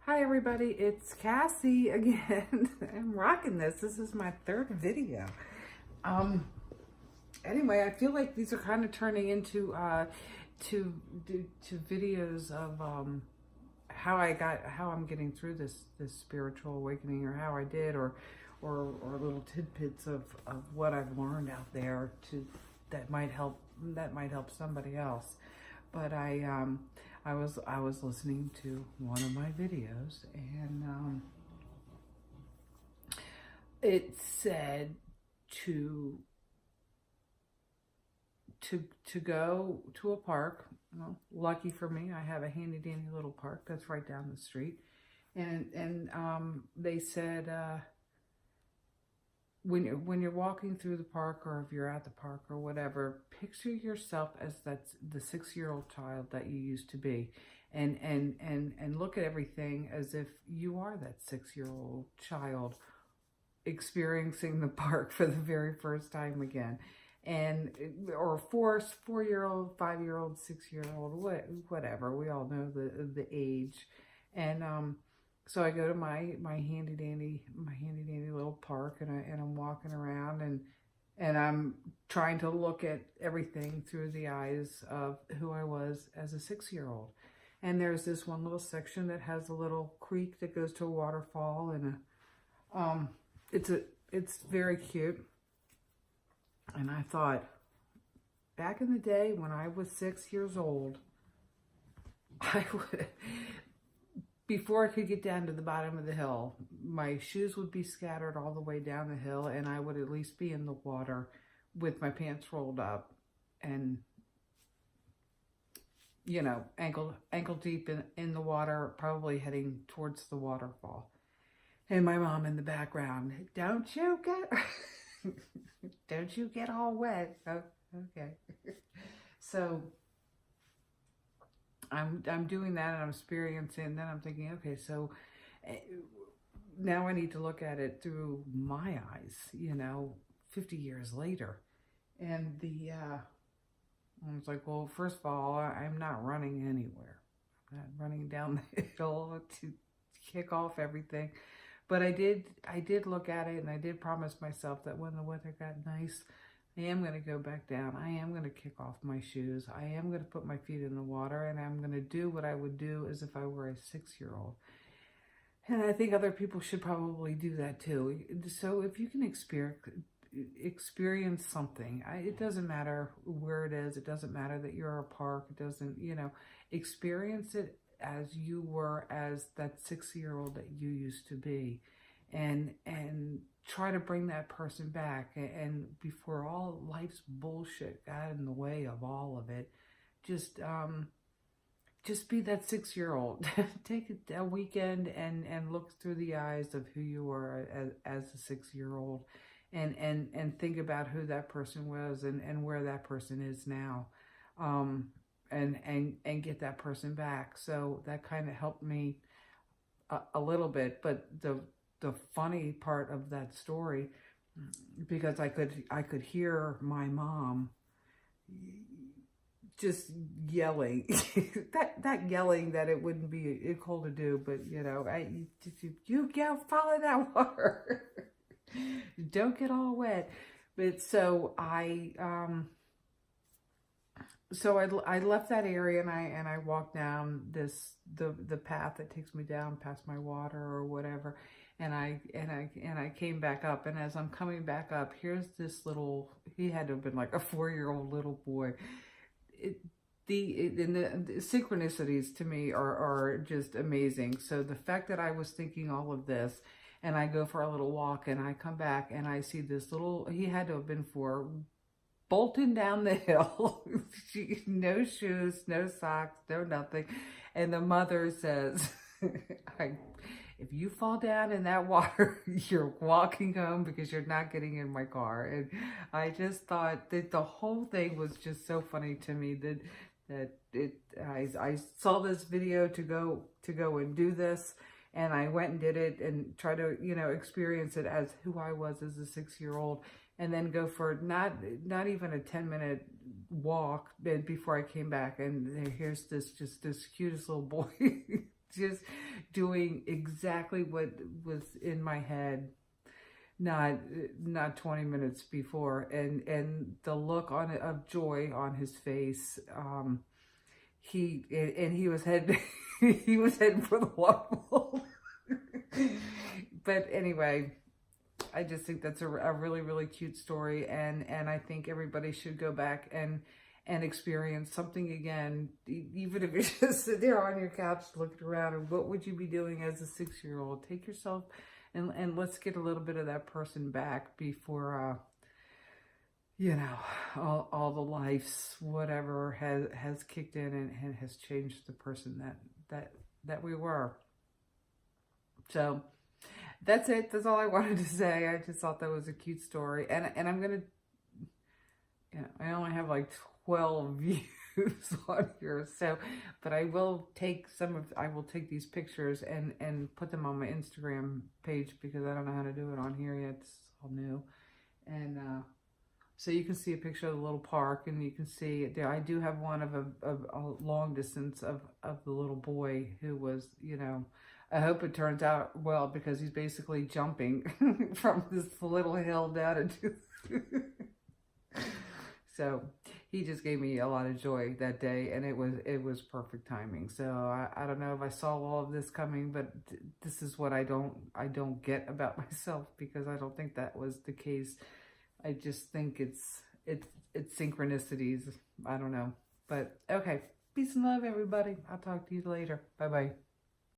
Hi everybody, it's Cassie again. I'm rocking this. This is my third video. Anyway, I feel like these are kind of turning into to videos of how I'm getting through this spiritual awakening, or how I did, or little tidbits of what I've learned out there that might help somebody else. But I was listening to one of my videos, and it said to go to a park. Well, lucky for me, I have a handy dandy little park that's right down the street, and they said when you're walking through the park, or if you're at the park or whatever, picture yourself as the 6-year-old child that you used to be, and look at everything as if you are that 6-year-old child experiencing the park for the very first time again. And or 4-year-old, 5-year-old, 6-year-old, whatever. We all know the age. And so I go to my handy dandy little park, and I'm walking around, and I'm trying to look at everything through the eyes of who I was as a 6-year-old. And there's this one little section that has a little creek that goes to a waterfall, and it's very cute. And I thought, back in the day when I was 6 years old, I would, before I could get down to the bottom of the hill, my shoes would be scattered all the way down the hill, and I would at least be in the water with my pants rolled up, and, you know, ankle deep in the water, probably heading towards the waterfall. And my mom in the background, don't you get all wet. Oh, okay. So I'm doing that, and I'm experiencing. Then I'm thinking, okay, so now I need to look at it through my eyes, 50 years later. And I was like, well, first of all, I'm not running anywhere. I'm not running down the hill to kick off everything. But I did look at it, and I did promise myself that when the weather got nice, I am going to go back down. I am going to kick off my shoes. I am going to put my feet in the water, and I'm going to do what I would do as if I were a 6-year-old. And I think other people should probably do that too. So if you can experience something, it doesn't matter where it is. It doesn't matter that you're a park. It doesn't, experience it as you were, as that 6-year-old that you used to be, and try to bring that person back. And before all life's bullshit got in the way of all of it, just be that 6-year-old. Take a weekend and look through the eyes of who you were as a 6-year-old, and think about who that person was, and where that person is now. And get that person back. So that kind of helped me a little bit. But the funny part of that story, because I could hear my mom just yelling, that yelling that it wouldn't be cool to do, but you go follow that water. Don't get all wet. But so So I left that area, and I walked down the path that takes me down past my water or whatever, and I came back up. And as I'm coming back up, here's this little, he had to have been like a 4-year-old little boy. The synchronicities to me are just amazing. So the fact that I was thinking all of this, and I go for a little walk, and I come back, and I see this little, he had to have been 4, bolting down the hill, no shoes, no socks, no nothing. And the mother says, if you fall down in that water, you're walking home, because you're not getting in my car. And I just thought that the whole thing was just so funny to me, I saw this video to go and do this, and I went and did it, and try to, experience it as who I was as a 6-year-old. And then go for not even a 10-minute walk before I came back. And here's this cutest little boy just doing exactly what was in my head not 20 minutes before, and the look of joy on his face. He was heading he was heading for the waterfall. But anyway, I just think that's a really, really cute story, and I think everybody should go back and experience something again, even if you just sit there on your couch looking around. And what would you be doing as a 6-year-old? Take yourself and let's get a little bit of that person back before you know, all the lives, whatever has kicked in and has changed the person that we were. So that's it. That's all I wanted to say. I just thought that was a cute story. And I'm going to, you know, I only have like 12 views on here. So, but I will take these pictures and put them on my Instagram page, because I don't know how to do it on here yet. It's all new. And, so you can see a picture of the little park, and you can see there. I do have one of a long distance of the little boy who was, you know, I hope it turns out well, because he's basically jumping from this little hill down into. So he just gave me a lot of joy that day, and it was perfect timing. So I don't know if I saw all of this coming, but this is what I don't get about myself, because I don't think that was the case. I just think it's synchronicities. I don't know. But okay. Peace and love, everybody. I'll talk to you later. Bye-bye.